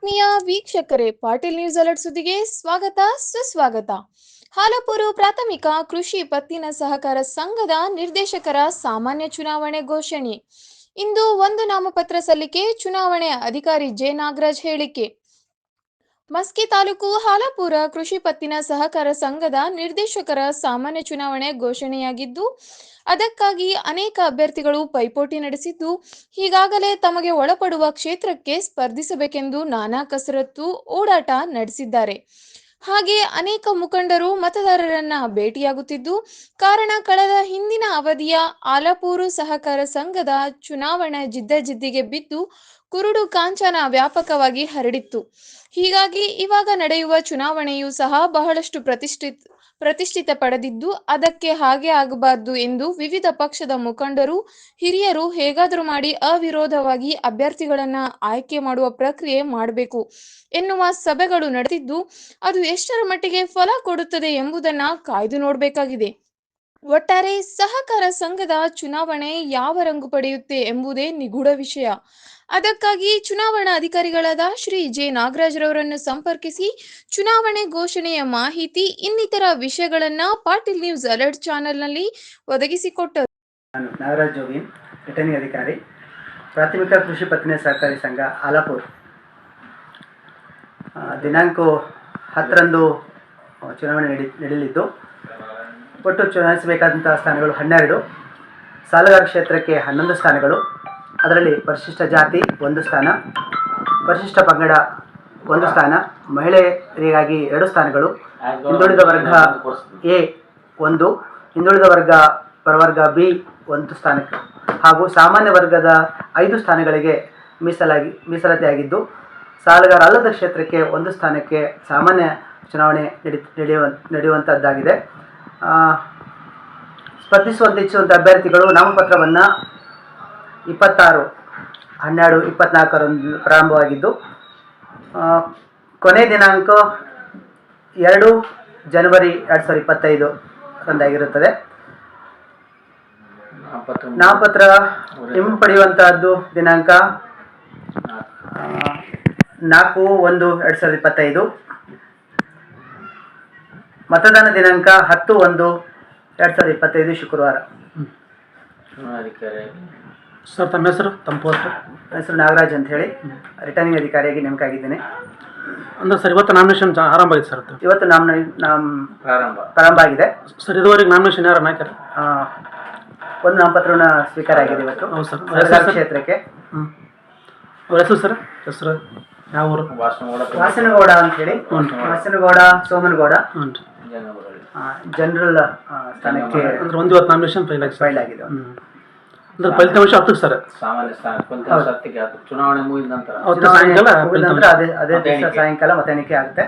ಆತ್ಮೀಯ ವೀಕ್ಷಕರೇ, Patil news alert ಸುದ್ದಿಗೆ ಸ್ವಾಗತ ಸುಸ್ವಾಗತ. ಹಾಲಪೂರು ಪ್ರಾಥಮಿಕ ಕೃಷಿ ಪತ್ತಿನ ಸಹಕಾರ ಸಂಘದ ನಿರ್ದೇಶಕರ ಸಾಮಾನ್ಯ ಚುನಾವಣೆ ಘೋಷಣೆ. ಇಂದು ಒಂದು ನಾಮಪತ್ರ ಸಲ್ಲಿಕೆ. ಚುನಾವಣೆ ಅಧಿಕಾರಿ ಜೆ ನಾಗರಾಜ್ ಹೇಳಿಕೆ. ಮಸ್ಕಿ ತಾಲೂಕು ಹಾಲಪೂರ ಕೃಷಿ ಪತ್ತಿನ ಸಹಕಾರ ಸಂಘದ ನಿರ್ದೇಶಕರ ಸಾಮಾನ್ಯ ಚುನಾವಣೆ ಘೋಷಣೆಯಾಗಿದ್ದು, ಅದಕ್ಕಾಗಿ ಅನೇಕ ಅಭ್ಯರ್ಥಿಗಳು ಪೈಪೋಟಿ ನಡೆಸಿದ್ದು, ಈಗಾಗಲೇ ತಮಗೆ ಒಳಪಡುವ ಕ್ಷೇತ್ರಕ್ಕೆ ಸ್ಪರ್ಧಿಸಬೇಕೆಂದು ನಾನಾ ಕಸರತ್ತು ಓಡಾಟ ನಡೆಸಿದ್ದಾರೆ. ಹಾಗೆ ಅನೇಕ ಮುಖಂಡರು ಮತದಾರರನ್ನ ಭೇಟಿಯಾಗುತ್ತಿದ್ದು, ಕಾರಣ ಕಳೆದ ಹಿಂದಿನ ಅವಧಿಯ ಹಾಲಪೂರು ಸಹಕಾರ ಸಂಘದ ಚುನಾವಣೆ ಜಿದ್ದಿಗೆ ಬಿದ್ದು ಕುರುಡು ಕಾಂಚನ ವ್ಯಾಪಕವಾಗಿ ಹರಡಿತ್ತು. ಹೀಗಾಗಿ ಇವಾಗ ನಡೆಯುವ ಚುನಾವಣೆಯೂ ಸಹ ಬಹಳಷ್ಟು ಪ್ರತಿಷ್ಠಿತ ಪಡೆದಿದ್ದು, ಅದಕ್ಕೆ ಹಾಗೆ ಆಗಬಾರದು ಎಂದು ವಿವಿಧ ಪಕ್ಷದ ಮುಖಂಡರು, ಹಿರಿಯರು ಹೇಗಾದರೂ ಮಾಡಿ ಅವಿರೋಧವಾಗಿ ಅಭ್ಯರ್ಥಿಗಳನ್ನ ಆಯ್ಕೆ ಮಾಡುವ ಪ್ರಕ್ರಿಯೆ ಮಾಡಬೇಕು ಎನ್ನುವ ಸಭೆಗಳು ನಡೆದಿದ್ದು, ಅದು ಎಷ್ಟರ ಮಟ್ಟಿಗೆ ಫಲ ಕೊಡುತ್ತದೆ ಎಂಬುದನ್ನ ಕಾಯ್ದು ನೋಡಬೇಕಾಗಿದೆ. ಒಟ್ಟಾರೆ ಸಹಕಾರ ಸಂಘದ ಚುನಾವಣೆ ಯಾವ ರಂಗು ಪಡೆಯುತ್ತೆ ಎಂಬುದೇ ನಿಗೂಢ ವಿಷಯ. ಅದಕ್ಕಾಗಿ ಚುನಾವಣಾ ಅಧಿಕಾರಿಗಳಾದ ಶ್ರೀ ಜೆ ನಾಗರಾಜ್ ರವರನ್ನು ಸಂಪರ್ಕಿಸಿ ಚುನಾವಣೆ ಘೋಷಣೆಯ ಮಾಹಿತಿ ಇನ್ನಿತರ ವಿಷಯಗಳನ್ನ ಪಾಟೀಲ್ ನ್ಯೂಸ್ ಅಲರ್ಟ್ ಚಾನೆಲ್ನಲ್ಲಿ ಒದಗಿಸಿಕೊಟ್ಟರು. ನಾನು ನಾಗರಾಜ್ ಜೋಗಿನ್, ರಿಟರ್ನಿಂಗ್ ಅಧಿಕಾರಿ, ಪ್ರಾಥಮಿಕ ಕೃಷಿ ಪತ್ತಿನ ಸಹಕಾರಿ ಸಂಘ ಹಾಲಪೂರ್. ದಿನಾಂಕ 10ರಂದು ಚುನಾವಣೆ ನಡೆಯಲಿದ್ದು, ಒಟ್ಟು ಚುನಾಯಿಸಬೇಕಾದಂಥ ಸ್ಥಾನಗಳು 12. ಸಾಲಗಾರ ಕ್ಷೇತ್ರಕ್ಕೆ 11 ಸ್ಥಾನಗಳು. ಅದರಲ್ಲಿ ಪರಿಶಿಷ್ಟ ಜಾತಿ 1 ಸ್ಥಾನ, ಪರಿಶಿಷ್ಟ ಪಂಗಡ 1 ಸ್ಥಾನ, ಮಹಿಳೆಯರಿಗಾಗಿ 2 ಸ್ಥಾನಗಳು, ಹಿಂದುಳಿದ ವರ್ಗ ಎ 1, ಹಿಂದುಳಿದ ವರ್ಗ ಪ್ರವರ್ಗ ಬಿ 1 ಸ್ಥಾನಕ್ಕೆ ಹಾಗೂ ಸಾಮಾನ್ಯ ವರ್ಗದ 5 ಸ್ಥಾನಗಳಿಗೆ ಮೀಸಲಾತಿಯಾಗಿದ್ದು, ಸಾಲಗಾರ ಅಲ್ಲದ ಕ್ಷೇತ್ರಕ್ಕೆ 1 ಸ್ಥಾನಕ್ಕೆ ಸಾಮಾನ್ಯ ಚುನಾವಣೆ ನಡೆಯುವಂಥದ್ದಾಗಿದೆ. ಸ್ಪರ್ಧಿಸುವಂತೆ ಇಚ್ಛುವಂಥ ಅಭ್ಯರ್ಥಿಗಳು ನಾಮಪತ್ರವನ್ನು 26/12/24ರಂದು ಪ್ರಾರಂಭವಾಗಿದ್ದು, ಕೊನೆ ದಿನಾಂಕ 2 ಜನವರಿ 2025 ರಂದಾಗಿರುತ್ತದೆ. ನಾಮಪತ್ರ ಹಿಂಪಡೆಯುವಂತಹದ್ದು ದಿನಾಂಕ 4/1/2025. ಮತದಾನ ದಿನಾಂಕ 10/1/2025 ಶುಕ್ರವಾರ. ಸರ್, ತಮ್ಮ ಹೆಸರು? ನನ್ನ ಹೆಸರು ನಾಗರಾಜ್ ಅಂತ ಹೇಳಿ, ರಿಟರ್ನಿಂಗ್ ಅಧಿಕಾರಿಯಾಗಿ ನೇಮಕ ಆಗಿದ್ದೇನೆ. ಅಂದ್ರೆ ಸರ್, ಇವತ್ತು ನಾಮಿನೇಷನ್ ಆರಂಭ ಆಗಿದೆ ಸರ್? ಇವತ್ತು ಪ್ರಾರಂಭ ಆಗಿದೆ ಸರ್. ಇದುವರೆಗೆ ನಾಮಿನೇಷನ್ ಯಾರು ಹಾಕ್ಯಾರ? ಒಂದು ನಾಮಪತ್ರನ ಸ್ವೀಕಾರ ಆಗಿದೆ ಇವತ್ತು. ಹೌದು ಸರ್. ಕ್ಷೇತ್ರಕ್ಕೆ ಅವ್ರ ಹೆಸರು ಸರ್? ಹೆಸರು ಯಾವ ಊರು? ವಾಸನಗೌಡ ಅಂತ ಹೇಳಿ. ವಾಸನಗೌಡ ಸೋಮನಗೌಡ ಜನರಲ್ ಸ್ಥಾನಕ್ಕೆ. ಅಂದ್ರೆ ಒಂದು ಇವತ್ತು ನಾಮಿನೇಷನ್ ಫೈಲ್ ಆಗಿದೆ. ಅಂದ್ರೆ ಫಲಿತಾಂಶ 10ಕ್ಕೆ ಸರ್. ಸಾಮಾನ್ಯ ಸ್ಥಾನಕ್ಕೆ ಚುನಾವಣೆ ಮುಗಿದ ನಂತರ ಅದೇ ದಿವಸ ಸಾಯಂಕಾಲ ಮತ ಎಣಿಕೆ ಆಗುತ್ತೆ.